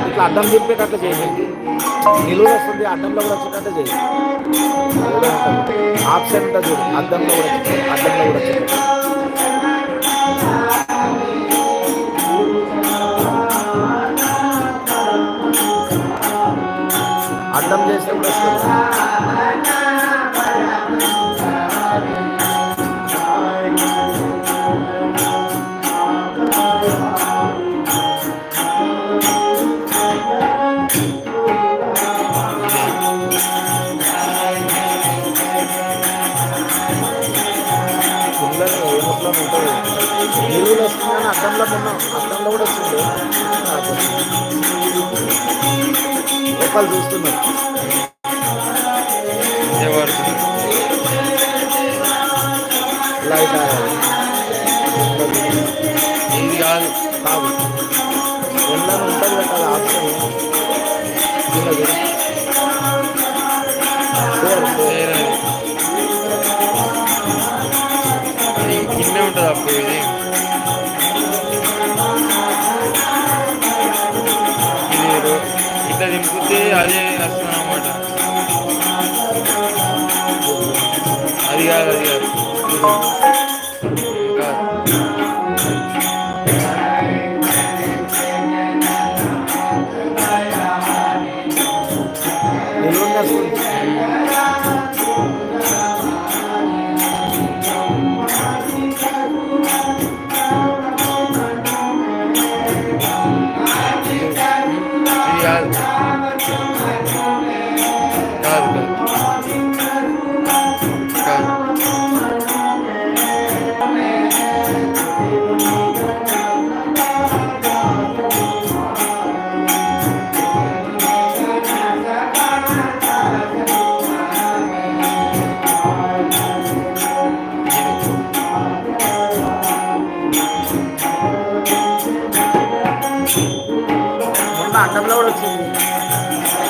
ఇట్లా అడ్డం తిప్పేటట్టు చేయండి. నిలువులు వస్తుంది, అడ్డంలో కూడా వచ్చేటట్టు చేయండి. ఆప్షన్ ఉంటుంది చూడు, అద్దంలో కూడా అడ్డంలో కూడా వచ్చేటట్టు. అడ్డం చేస్తే కూడా వస్తుంది. నిలువులు వస్తుంది కానీ అద్దంలో ఉన్నాం, అద్దంలో కూడా వచ్చింది. లోపల చూస్తున్నారు లైట్ ఇది కాదు కాదు రెండని ఉంటుంది కదా ఆప్షన్. అది కిందే ఉంటుంది అప్పుడు ఇది ఇట్లా దింపితే అదే వస్తుంది అన్నమాట. అది కాదు అది కాదు ఇంకా నిలువుని వస్తుంది. ఇది కాదు కాదు కాదు మొన్న అడ్డంలో కూడా వచ్చింది.